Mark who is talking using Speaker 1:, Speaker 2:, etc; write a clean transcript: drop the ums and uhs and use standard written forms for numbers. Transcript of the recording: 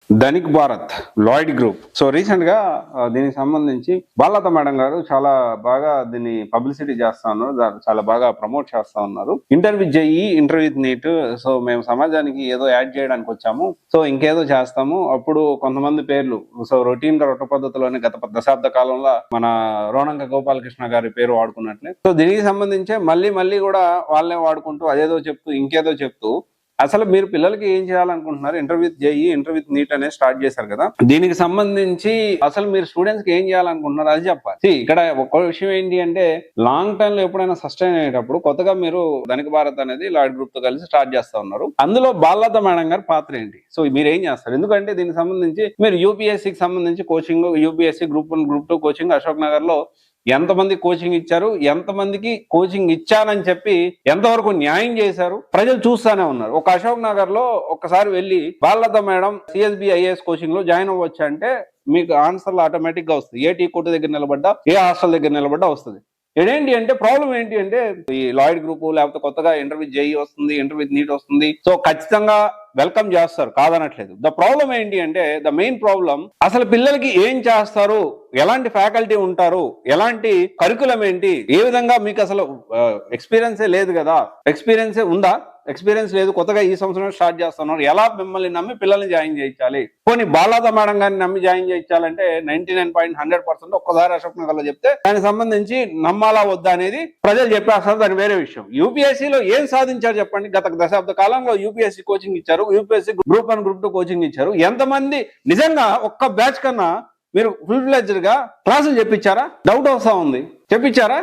Speaker 1: Dhanik Bharat, Lloyd group. So recent గా దీనికి సంబంధించి బాలత మేడం గారు చాలా బాగా దీన్ని పబ్లిసిటీ చేస్తా ఉన్నారు, చాలా బాగా ప్రమోట్ చేస్తా ఉన్నారు. Interview JEE, interview NEET. So మేము సమాజానికి ఏదో యాడ్ చేయడానికి వచ్చాము, సో ఇంకేదో చేస్తాము. అప్పుడు కొంతమంది పేర్లు సో రొటీన్ గా రొట్ట పద్ధతిలోనే గత దశాబ్ద కాలంలో మన రోణంక గోపాలకృష్ణ గారి పేరు వాడుకున్నట్లే, సో దీనికి సంబంధించే మళ్ళీ కూడా వాళ్ళనే వాడుకుంటూ అదేదో చెప్తూ ఇంకేదో చెప్తూ అసలు మీరు పిల్లలకి ఏం చేయాలనుకుంటున్నారు? ఇంటర్వ్యూ జేఈ, ఇంటర్వ్యూ నీట్ అనేది స్టార్ట్ చేశారు కదా, దీనికి సంబంధించి అసలు మీరు స్టూడెంట్స్ కి ఏం చేయాలనుకుంటున్నారు అది చెప్పాలి. ఇక్కడ ఒక విషయం ఏంటి అంటే, లాంగ్ టైమ్ లో ఎప్పుడైనా సస్టైన్ అయ్యేటప్పుడు కొత్తగా మీరు ధనిక భారత్ అనేది లాయిడ్ గ్రూప్ తో కలిసి స్టార్ట్ చేస్తా ఉన్నారు. అందులో బాలత మేడం గారి పాత్ర ఏంటి? సో మీరు ఏం చేస్తారు? ఎందుకంటే దీనికి సంబంధించి మీరు యూపీఎస్సీకి సంబంధించి coaching, UPSC group 1, group 2 coaching Ashok Nagar లో ఎంతమంది కోచింగ్ ఇచ్చారు, ఎంతమందికి కోచింగ్ ఇచ్చానని చెప్పి ఎంతవరకు న్యాయం చేశారు, ప్రజలు చూస్తానే ఉన్నారు. ఒక అశోక్ నగర్ లో ఒక్కసారి వెళ్ళి బాలత మేడం సిఎస్బి ఐఏఎస్ కోచింగ్ లో జాయిన్ అవ్వచ్చు అంటే మీకు ఆన్సర్లు ఆటోమేటిక్ గా వస్తుంది. ఏ టీ కోర్టు దగ్గర నిలబడ్డా, ఏ హాస్టల్ దగ్గర నిలబడ్డా వస్తుంది. ఏంటి అంటే ప్రాబ్లం ఏంటి అంటే, ఈ లాయిడ్ గ్రూప్ లేకపోతే కొత్తగా ఇంటర్వ్యూ జేఈ వస్తుంది, ఇంటర్వ్యూ నీట్ వస్తుంది, సో ఖచ్చితంగా వెల్కమ్ చేస్తారు, కాదనట్లేదు. ద ప్రాబ్లం ఏంటి అంటే, ద మెయిన్ ప్రాబ్లం అసలు పిల్లలకి ఏం చేస్తారు, ఎలాంటి ఫ్యాకల్టీ ఉంటారు, ఎలాంటి కరికులం ఏంటి, ఏ విధంగా మీకు అసలు ఎక్స్పీరియన్సే లేదు కదా. ఎక్స్పీరియన్సే ఉందా? ఎక్స్పీరియన్స్ లేదు, కొత్తగా ఈ సంవత్సరం స్టార్ట్ చేస్తున్నారు. ఎలా మిమ్మల్ని నమ్మి పిల్లల్ని జాయిన్ చేయించాలి? పోనీ బాలాద మేడం గారిని నమ్మి జాయిన్ చేయించాలంటే 99.100% ఒక్కసారి అశోక్ నగర్ లో చెప్తే దానికి సంబంధించి నమ్మాలా వద్దా అనేది ప్రజలు చెప్పేస్తారు, దాని వేరే విషయం. యూపీఎస్సీలో ఏం సాధించారు చెప్పండి? గత దశాబ్ద కాలంలో యూపీఎస్సీ కోచింగ్ ఇచ్చారు, యూపీఎస్సీ గ్రూప్ 1, గ్రూప్ 2 కోచింగ్ ఇచ్చారు. ఎంతమంది నిజంగా ఒక్క బ్యాచ్ కన్నా మీరు ఫుల్ ఫ్లెడ్జ్డ్ గా క్లాసులు చెప్పించారా? డౌట్ వస్తా ఉంది. చెప్పించారా?